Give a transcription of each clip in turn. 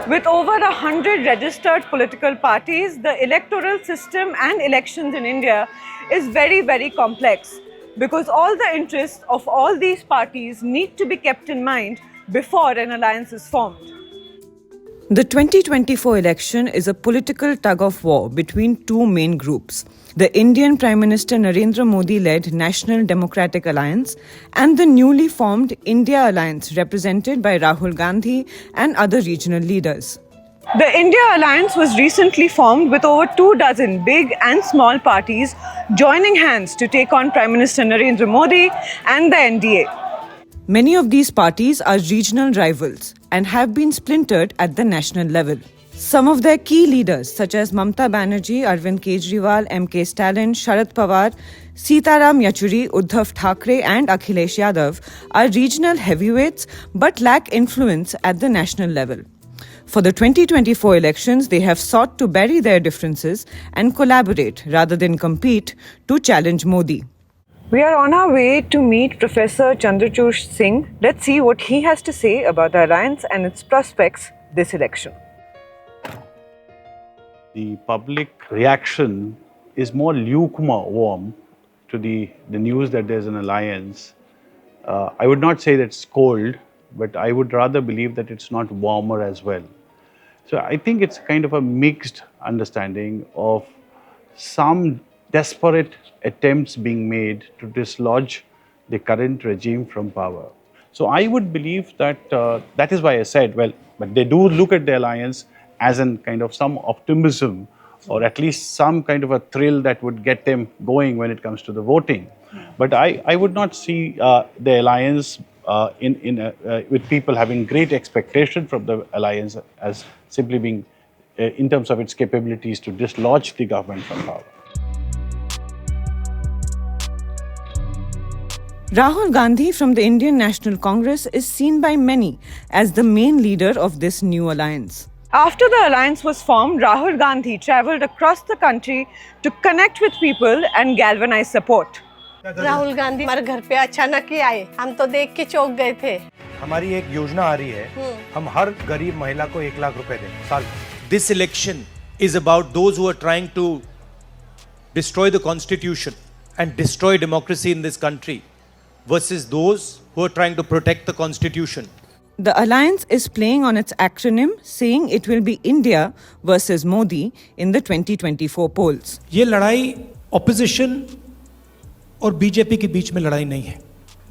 With over 100 registered political parties, the electoral system and elections in India is very, very complex because all the interests of all these parties need to be kept in mind before an alliance is formed. The 2024 election is a political tug-of-war between two main groups, the Indian Prime Minister Narendra Modi-led National Democratic Alliance and the newly formed India Alliance represented by Rahul Gandhi and other regional leaders. The India Alliance was recently formed with over 24 big and small parties joining hands to take on Prime Minister Narendra Modi and the NDA. Many of these parties are regional rivals and have been splintered at the national level. Some of their key leaders such as Mamata Banerjee, Arvind Kejriwal, M.K. Stalin, Sharad Pawar, Sitaram Yechuri, Uddhav Thackeray and Akhilesh Yadav are regional heavyweights but lack influence at the national level. For the 2024 elections, they have sought to bury their differences and collaborate rather than compete to challenge Modi. We are on our way to meet Professor Chandrachud Singh. Let's see what he has to say about the alliance and its prospects this election. The public reaction is more lukewarm to the news that there's an alliance. I would not say that it's cold, but I would rather believe that it's not warmer as well. So I think it's kind of a mixed understanding of some desperate attempts being made to dislodge the current regime from power. So I would believe that that is why I said, well, but they do look at the alliance as in kind of some optimism or at least some kind of a thrill that would get them going when it comes to the voting. But I would not see the alliance with people having great expectation from the alliance as simply being in terms of its capabilities to dislodge the government from power. Rahul Gandhi from the Indian National Congress is seen by many as the main leader of this new alliance. After the alliance was formed, Rahul Gandhi travelled across the country to connect with people and galvanize support. Rahul Gandhi हमारे घर पे अचानक ही आए, हम तो देख के चौंक गए थे। हमारी एक योजना आ रही है, हम हर गरीब महिला को 1 लाख रुपए दें साल। This election is about those who are trying to destroy the constitution and destroy democracy in this country versus those who are trying to protect the constitution. The alliance is playing on its acronym, saying it will be India versus Modi in the 2024 polls. ये लड़ाई opposition और BJP के बीच में लड़ाई नहीं है।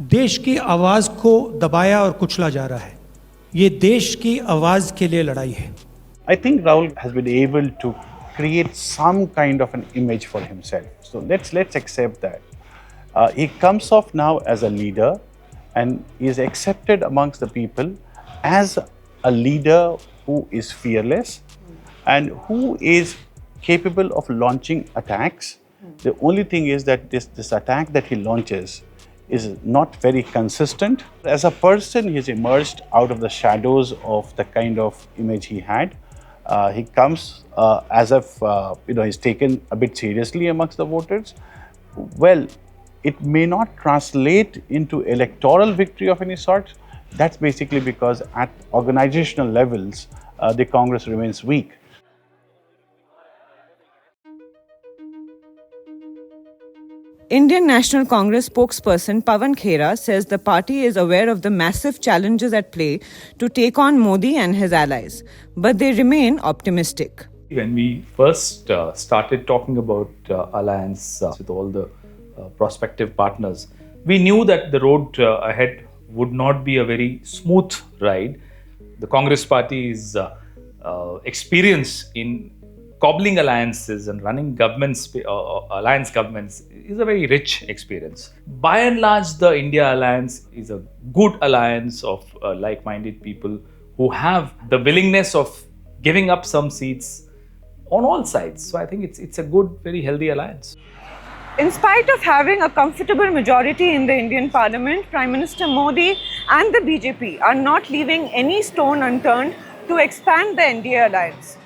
देश की आवाज को दबाया और कुचला जा रहा है। ये देश की आवाज के लिए लड़ाई है। I think Rahul has been able to create some kind of an image for himself. So let's accept that. He comes off now as a leader and is accepted amongst the people as a leader who is fearless and who is capable of launching attacks. The only thing is that this attack that he launches is not very consistent. As a person, he has emerged out of the shadows of the kind of image he had. He comes as if he's taken a bit seriously amongst the voters. Well, it may not translate into electoral victory of any sort. That's basically because at organizational levels, the Congress remains weak. Indian National Congress spokesperson Pawan Khera says the party is aware of the massive challenges at play to take on Modi and his allies, but they remain optimistic. When we first started talking about alliance with all the prospective partners, we knew that the road ahead would not be a very smooth ride. The Congress Party's experience in cobbling alliances and running governments, alliance governments, is a very rich experience. By and large, the India Alliance is a good alliance of like-minded people who have the willingness of giving up some seats on all sides. So I think it's a good, very healthy alliance. In spite of having a comfortable majority in the Indian Parliament, Prime Minister Modi and the BJP are not leaving any stone unturned to expand the NDA alliance.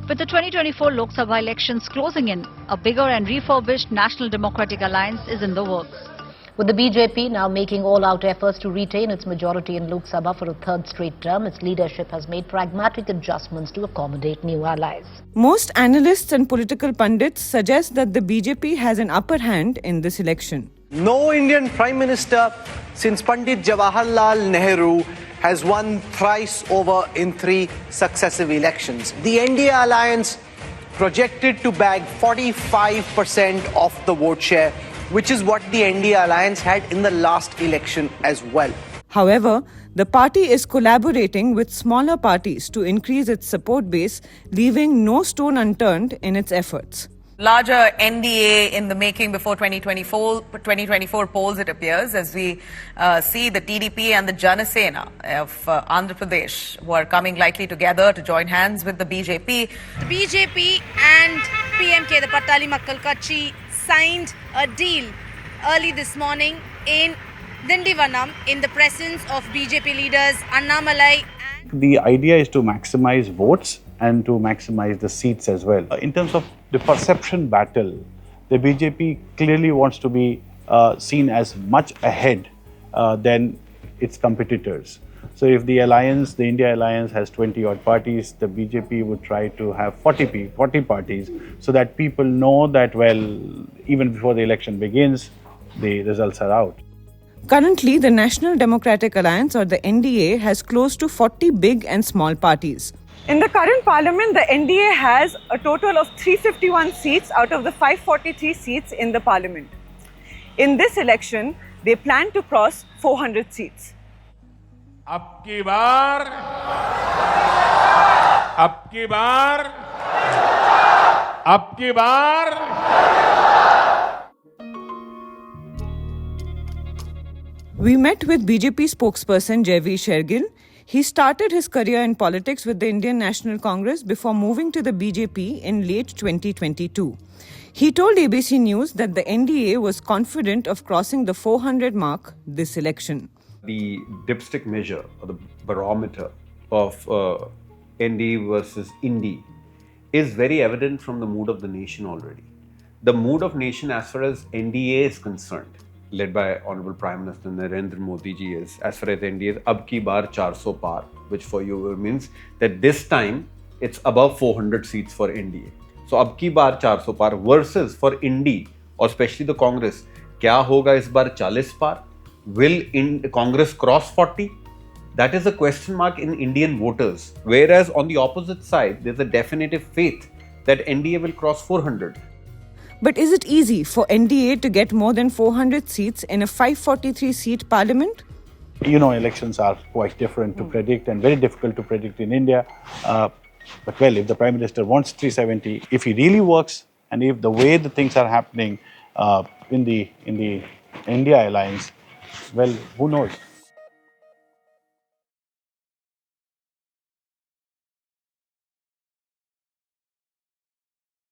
With the 2024 Lok Sabha elections closing in, a bigger and refurbished National Democratic Alliance is in the works. With the BJP now making all-out efforts to retain its majority in Lok Sabha for a third straight term, its leadership has made pragmatic adjustments to accommodate new allies. Most analysts and political pundits suggest that the BJP has an upper hand in this election. No Indian Prime Minister since Pandit Jawaharlal Nehru has won thrice over in 3 successive elections. The NDA alliance projected to bag 45% of the vote share, which is what the NDA alliance had in the last election as well. However, the party is collaborating with smaller parties to increase its support base, leaving no stone unturned in its efforts. Larger NDA in the making before 2024 polls, it appears, as we see the TDP and the Janasena of Andhra Pradesh, who are coming likely together to join hands with the BJP. The BJP and PMK, the Pattali Makkal Kachi, signed a deal early this morning in Dindivanam in the presence of BJP leaders Annamalai. The idea is to maximize votes and to maximize the seats as well. In terms of the perception battle, the BJP clearly wants to be seen as much ahead than its competitors. So if the alliance, the India alliance has 20 odd parties, the BJP would try to have 40 parties so that people know that, well, even before the election begins, the results are out. Currently, the National Democratic Alliance, or the NDA, has close to 40 big and small parties. In the current parliament, the NDA has a total of 351 seats out of the 543 seats in the parliament. In this election, they plan to cross 400 seats. अब की बार We met with BJP spokesperson Jaiveer Shergill. He started his career in politics with the Indian National Congress before moving to the BJP in late 2022. He told ABC News that the NDA was confident of crossing the 400 mark this election. The dipstick measure or the barometer of NDA versus Indi is very evident from the mood of the nation already. The mood of nation as far as NDA is concerned, led by Honorable Prime Minister Narendra Modi ji, is as far as NDA is ab ki baar 400 par, which for you means that this time it's above 400 seats for NDA. So ab ki baar 400 par versus for Indi or especially the Congress, kya hoga is baar 40 par? Will Congress cross 40? That is a question mark in Indian voters. Whereas on the opposite side, there's a definitive faith that NDA will cross 400. But is it easy for NDA to get more than 400 seats in a 543-seat parliament? You know, elections are quite different to predict and very difficult to predict in India. But well, if the Prime Minister wants 370, if he really works, and if the way the things are happening in the India alliance, well, who knows?